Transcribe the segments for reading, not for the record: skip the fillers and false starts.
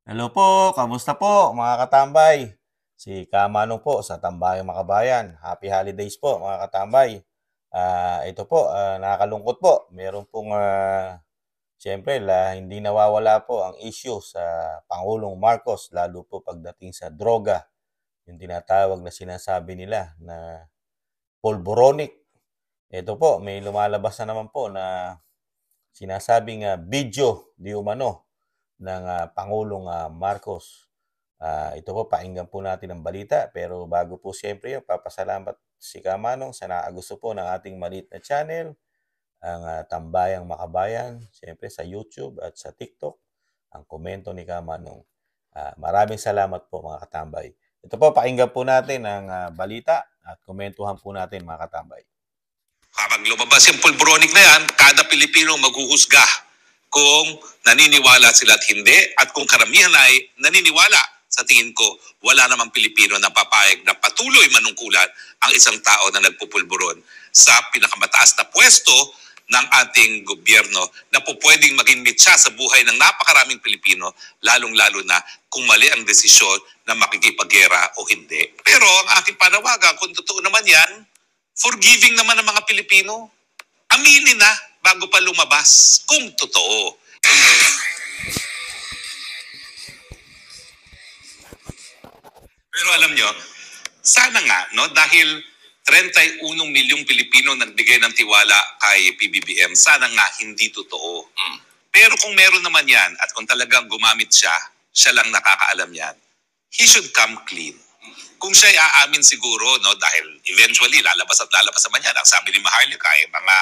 Hello po, kamusta po mga katambay? Si Kamanong po sa Tambayang Makabayan. Happy holidays po mga katambay. Ito po, nakakalungkot po. Meron pong, siyempre, hindi nawawala po ang issue sa Pangulong Marcos, lalo po pagdating sa droga. Yung tinatawag na sinasabi nila na polboronic. Ito po, may lumalabas na naman po na sinasabing video di umano ng Pangulong Marcos. Ito po, pakinggan po natin ang balita. Pero bago po siyempre yun, papasalamat si Kamanong sa nakagusto po ng ating maliit na channel, ang Tambayang Makabayan, siyempre sa YouTube at sa TikTok, ang komento ni Kamanong. Maraming salamat po mga katambay. Ito po, pakinggan po natin ang balita at komentuhan po natin mga katambay. Kapag lumabas yung pulboronic na yan, kada Pilipino maghuhusga kung naniniwala sila at hindi, at kung karamihan ay naniniwala. Sa tingin ko, wala namang Pilipino na papayag na patuloy manungkulan ang isang tao na nagpupulburon sa pinakamataas na pwesto ng ating gobyerno na po pwedeng maging mitsa sa buhay ng napakaraming Pilipino, lalong-lalo na kung mali ang desisyon na makikipaggera o hindi. Pero ang aking panawagan, kung totoo naman yan, forgiving naman ang mga Pilipino. Aminin na bago pa lumabas kung totoo. Pero alam nyo, sana nga, no, dahil 31 milyong Pilipino nagbigay ng tiwala kay PBBM, sana nga hindi totoo. Pero kung meron naman yan at kung talagang gumamit siya, siya lang nakakaalam yan, he should come clean. Kung siya ay aamin siguro, no, dahil eventually lalabas at lalabas naman yan. Ang sabi ni Maharlika, mga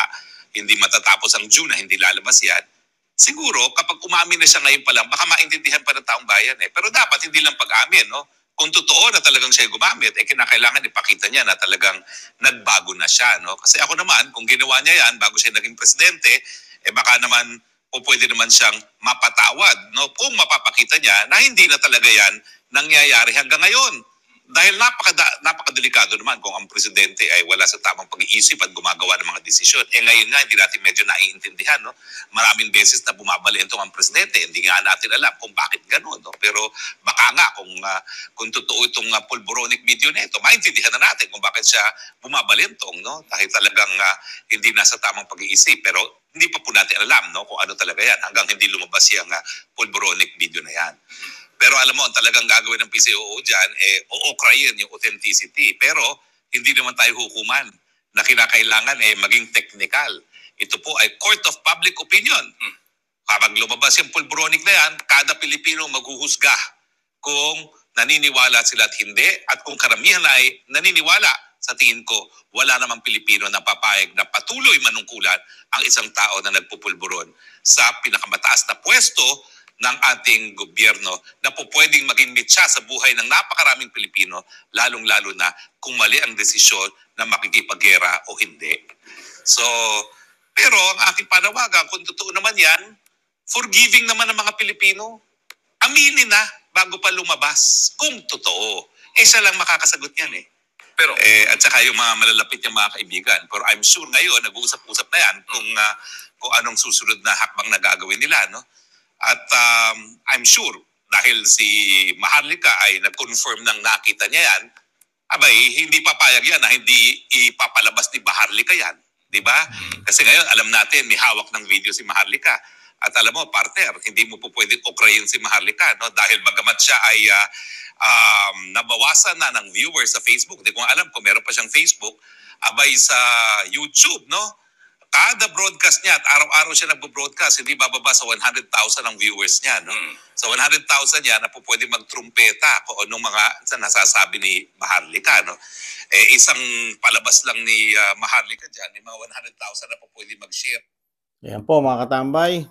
hindi matatapos ang June na hindi lalabas yan. Siguro, kapag umamin na siya ngayon pa lang, baka maintindihan pa ng taong bayan eh. Pero dapat hindi lang pag-amin, no? Kung totoo na talagang siya gumamit, kinakailangan ipakita niya na talagang nagbago na siya, no? Kasi ako naman, kung ginawa niya yan bago siya naging presidente, baka naman o pwede naman siyang mapatawad, no? Kung mapapakita niya na hindi na talaga yan nangyayari hanggang ngayon. Dahil napakadelikado naman kung ang presidente ay wala sa tamang pag-iisip at gumagawa ng mga desisyon. Ngayon nga, hindi natin medyo naiintindihan. No? Maraming beses na bumabalintong ang presidente. Hindi nga natin alam kung bakit gano'n. No? Pero baka nga kung totoo itong pulboronic video na ito, maintindihan na natin kung bakit siya bumabalintong. No? Dahil talagang hindi nasa tamang pag-iisip. Pero hindi pa po natin alam no, kung ano talaga yan hanggang hindi lumabas yung pulboronic video na yan. Pero alam mo, ang talagang gagawin ng PCOO dyan, uokrayin yung authenticity. Pero hindi naman tayo hukuman na kinakailangan maging technical. Ito po ay court of public opinion. Kapag lumabas yung pulboronic na yan, kada Pilipino maghuhusga kung naniniwala sila at hindi, at kung karamihan ay naniniwala. Sa tingin ko, wala namang Pilipino na papayag na patuloy manungkulan ang isang tao na nagpupulburon sa pinakamataas na pwesto ng ating gobyerno na po pwedeng maging mitsa sa buhay ng napakaraming Pilipino, lalong-lalo na kung mali ang desisyon na makikipaggera o hindi. So, pero ang aking panawagan, kung totoo naman yan, forgiving naman ang mga Pilipino. Aminin na bago pa lumabas kung totoo. Siya lang makakasagot niyan eh. Pero at saka yung mga malalapit niyang mga kaibigan. Pero I'm sure ngayon nag-uusap-usap na yan kung anong susunod na hakbang na gagawin nila, no? At I'm sure dahil si Maharlika ay nag-confirm ng nakita niya yan, abay hindi papayag yan na hindi ipapalabas ni Maharlika yan, 'di ba? Kasi ngayon alam natin may hawak ng video si Maharlika. At alam mo, partner, hindi mo po pwedeng okrayin si Maharlika, no? Dahil bagamat siya ay nabawasan na ng viewers sa Facebook. Hindi ko alam kung meron pa siyang Facebook. Abay sa YouTube, no? Kada broadcast niya at araw-araw siya nagbo-broadcast, hindi bababa sa 100,000 ang viewers niya. No? Sa 100,000 niya, na po pwede magtrumpeta kung anong mga nasasabi ni Maharlika. No? Isang palabas lang ni Maharlika dyan, may mga 100,000 na po pwede mag-share. Yan po mga katambay.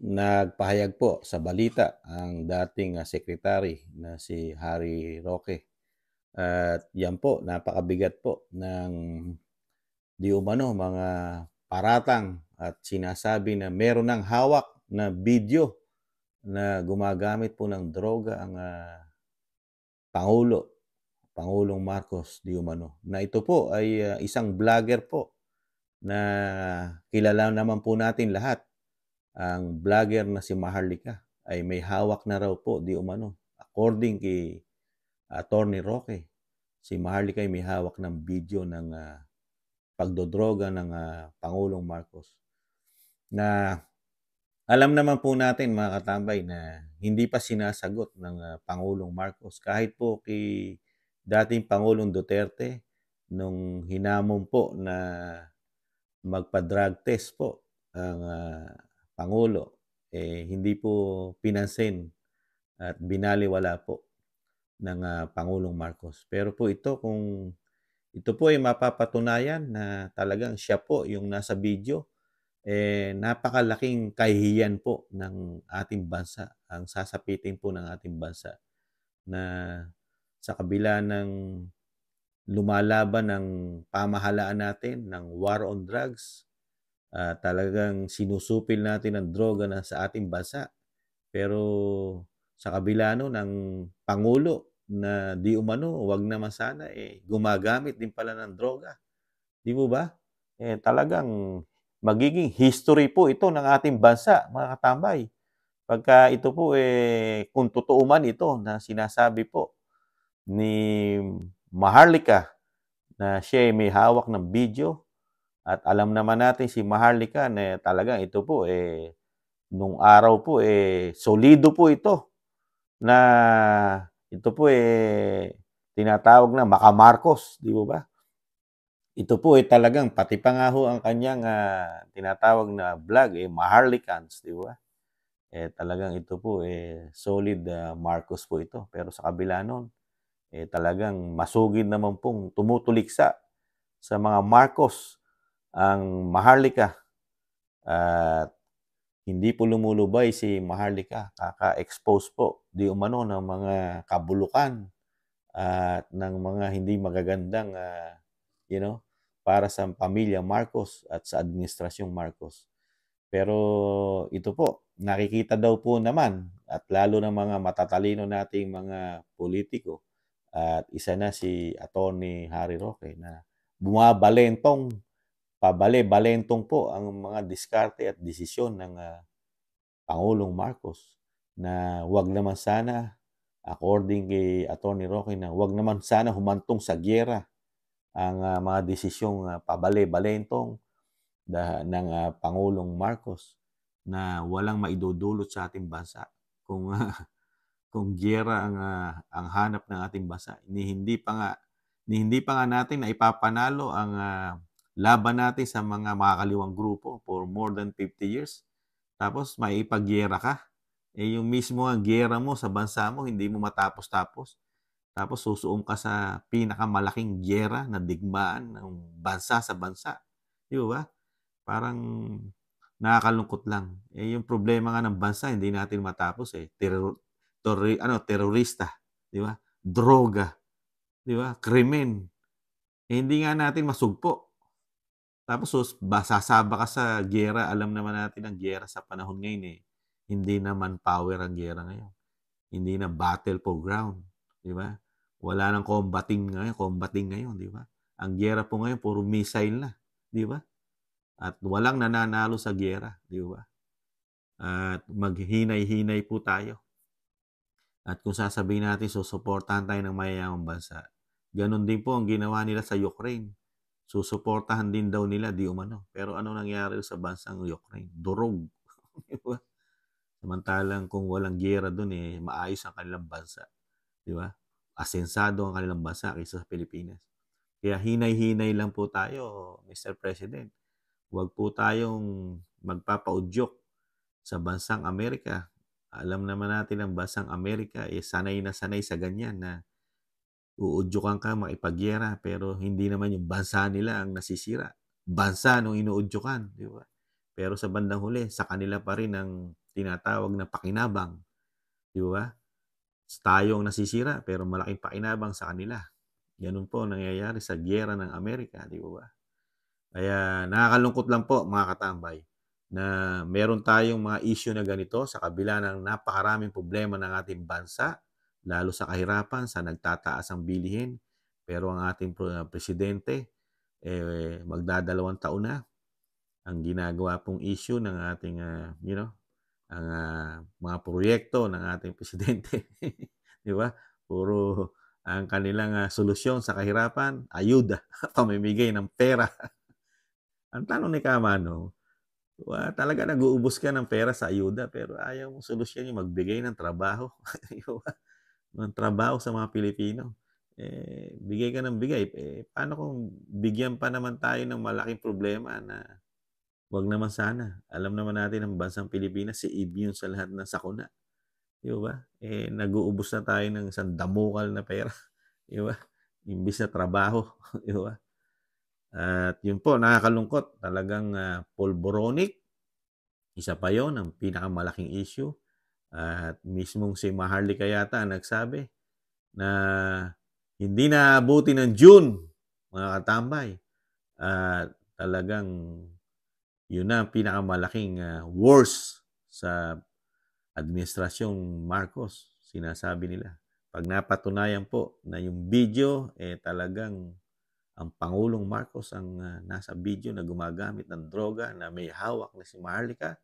Nagpahayag po sa balita ang dating secretary na si Harry Roque. At yan po, napakabigat po ng di umano mga paratang at sinasabi na meron ng hawak na video na gumagamit po ng droga ang Pangulong Marcos di umano. Na ito po ay isang vlogger po na kilala naman po natin lahat ang vlogger na si Maharlika ay may hawak na raw po di umano. According kay Attorney Roque, si Maharlika ay may hawak ng video ng pagdodroga ng Pangulong Marcos. Na alam naman po natin mga katambay na hindi pa sinasagot ng Pangulong Marcos kahit po kay dating Pangulong Duterte nung hinamon po na magpa-drug test po ang Pangulo, hindi po pinansin at binaliwala po ng Pangulong Marcos. Pero po kung ito po ay mapapatunayan na talagang siya po yung nasa video, napakalaking kahihiyan po ng ating bansa, ang sasapitin po ng ating bansa na sa kabila ng lumalaban ng pamahalaan natin ng war on drugs, talagang sinusupil natin ang droga na sa ating bansa. Pero sa kabila ng Pangulo na di umano, wag naman sana, gumagamit din pala ng droga. Di mo ba? Talagang magiging history po ito ng ating bansa, mga katambay. Pagka ito po, kung totoo man ito na sinasabi po ni Maharlika na siya ay may hawak ng video at alam naman natin si Maharlika na talagang ito po, nung araw po, solido po ito na ito po, tinatawag na Maka-Marcos, di ba? Ito po talagang pati pa nga ho ang kanyang tinatawag na vlog, Maharlikans, di ba? Talagang ito po, solid Marcos po ito. Pero sa kabila nun, talagang masugid naman pong tumutuliksa sa mga Marcos ang Maharlika. At hindi po lumulubay si Maharlika, kaka-expose po di umano ng mga kabulukan at ng mga hindi magagandang para sa pamilya Marcos at sa administrasyong Marcos. Pero ito po, nakikita daw po naman at lalo ng mga matatalino nating mga politiko at isa na si Attorney Harry Roque na bumabalentong, pabale-balentong po ang mga diskarte at desisyon ng Pangulong Marcos na wag naman sana, according kay Attorney Roque, na wag naman sana humantong sa giyera ang mga desisyong pabale-balentong ng Pangulong Marcos na walang maidudulot sa ating bansa kung kung giyera ang hanap ng ating bansa. Hindi pa nga natin na ipapanalo ang laban natin sa mga makakaliwang grupo for more than 50 years. Tapos maipagyera ka. Yung mismo ang giyera mo sa bansa mo, hindi mo matapos-tapos. Tapos susuong ka sa pinakamalaking giyera na digmaan ng bansa sa bansa. Di ba? Parang nakakalungkot lang. Yung problema nga ng bansa, hindi natin matapos terorista, di ba? Droga, di ba? Krimen. Hindi nga natin masugpo. Tapos sasaba ka sa giyera, alam naman natin ang giyera sa panahon ngayon hindi naman power ang giyera ngayon. Hindi na battle for ground, di ba? Wala nang combating ngayon, di ba? Ang giyera po ngayon puro missile na, di ba? At walang nananalo sa giyera, di ba? At maghinay-hinay po tayo. At kung sasabihin natin susuportahan tayo ng mayayamang bansa, ganun din po ang ginawa nila sa Ukraine. Susuportahan din daw nila di umano. Pero ano nangyari sa bansang Ukraine? Durog. Di ba? Samantalang kung walang giyera doon, maayos ang kanilang bansa. Di ba? Asensado ang kanilang bansa kaysa sa Pilipinas. Kaya hinay-hinay lang po tayo, Mr. President. Huwag po tayong magpapaudyok sa bansang Amerika. Alam naman natin ang bansang Amerika, sanay na sanay sa ganyan na uudyukan ka makipagyera, pero hindi naman yung bansa nila ang nasisira. Bansa nung inuudyukan, di ba? Pero sa bandang huli, sa kanila pa rin ang tinatawag na pakinabang. Di ba? Tayo ang nasisira, pero malaking pakinabang sa kanila. Ganun po nangyayari sa giyera ng Amerika, di ba? Kaya nakakalungkot lang po mga katambay na meron tayong mga issue na ganito sa kabila ng napakaraming problema ng ating bansa, lalo sa kahirapan, sa nagtataas ang bilihin. Pero ang ating presidente, magdadalawang taon na ang ginagawa pong issue ng ating, ang mga proyekto ng ating presidente. Di ba? Puro ang kanilang solusyon sa kahirapan, ayuda, pamimigay ng pera. Ang tanong ni Kamano, talaga nag-uubos ka ng pera sa ayuda pero ayaw mong solusyon yung magbigay ng trabaho. Di ba? Ng trabaho sa mga Pilipino. Bigay ka ng bigay. Paano kung bigyan pa naman tayo ng malaking problema na wag naman sana. Alam naman natin ang bansang Pilipinas, si immune sa lahat ng sakuna. Di ba? Nag-uubos na tayo ng isang damukal na pera. Di ba? Imbis na trabaho. Di ba? At yun po, nakakalungkot. Talagang pulboronic. Isa pa yon ang pinakamalaking issue. At mismong si Maharlika yata nagsabi na hindi na abuti ng June, mga katambay. Talagang yun na ang pinakamalaking worst sa administrasyong Marcos, sinasabi nila. Pag napatunayan po na yung video, talagang ang Pangulong Marcos ang nasa video na gumagamit ng droga na may hawak na si Maharlika,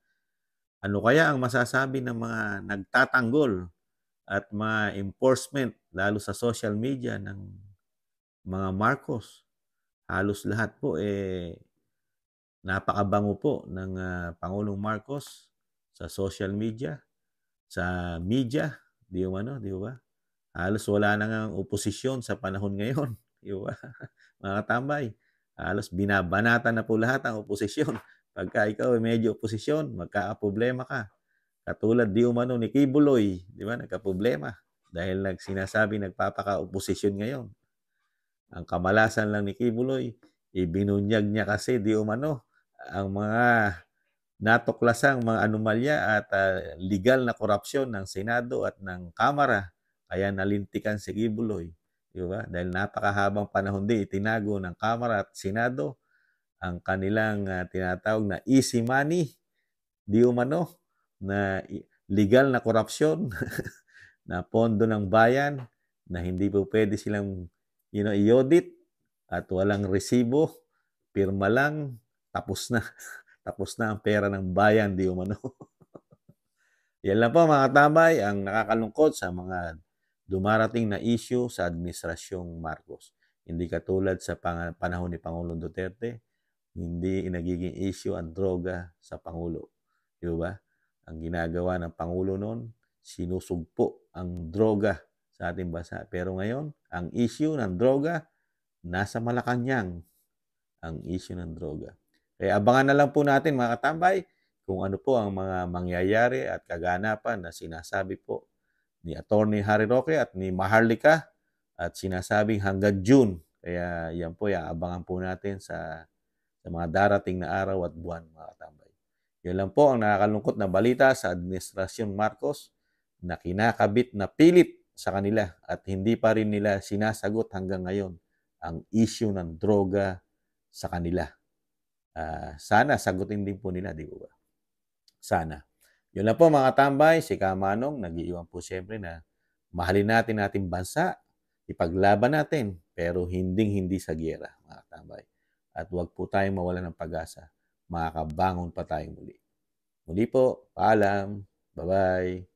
ano kaya ang masasabi ng mga nagtatanggol at mga enforcement, lalo sa social media ng mga Marcos? Halos lahat po napakabango po ng Pangulong Marcos sa social media, sa media, di ba? Halos wala na ngang oposisyon sa panahon ngayon, di ba? Mga katambay, halos binabanata na po lahat ang oposisyon. Pagka ikaw ay medyo oposisyon, magkakaproblema ka. Katulad di umano ni Kibuloy, di ba? Nagkaproblema dahil sinasabi nagpapaka-oposisyon ngayon. Ang kamalasan lang ni Kibuloy, ibinunyag niya kasi di umano ang mga natuklasang mga anomalya at legal na korupsyon ng Senado at ng Kamara. Kaya nalintikan si Kibuloy. Di ba? Dahil napakahabang panahon din itinago ng Kamara at Senado ang kanilang tinatawag na easy money, di umano, na legal na korupsyon na pondo ng bayan na hindi po pwede silang i-audit at walang resibo, pirma lang, tapos na. Tapos na ang pera ng bayan, di umano. Yan lang po mga tambay, ang nakakalungkot sa mga dumarating na issue sa administrasyong Marcos. Hindi katulad sa panahon ni Pangulong Duterte, hindi nagiging issue ang droga sa Pangulo. Di ba? Ang ginagawa ng Pangulo noon, sinusugpo ang droga sa ating bansa. Pero ngayon, ang issue ng droga, nasa Malacanang ang issue ng droga. Kaya abangan na lang po natin mga katambay kung ano po ang mga mangyayari at kaganapan na sinasabi po ni Attorney Harry Roque at ni Maharlika at sinasabing hanggang June. Kaya yan po, abangan po natin sa mga darating na araw at buwan mga katambay. Yan lang po ang nakakalungkot na balita sa Administrasyon Marcos na kinakabit na pilit sa kanila at hindi pa rin nila sinasagot hanggang ngayon ang issue ng droga sa kanila. Sana sagutin din po nila, di ba? Sana. Yun lang po mga tambay, si Kamanong nag-iiwan po siyempre na mahalin natin ating bansa, ipaglaban natin, pero hindi sa giyera, mga tambay. At huwag po tayong mawalan ng pag-asa. Makakabangon pa tayong muli. Muli po, paalam. Bye-bye.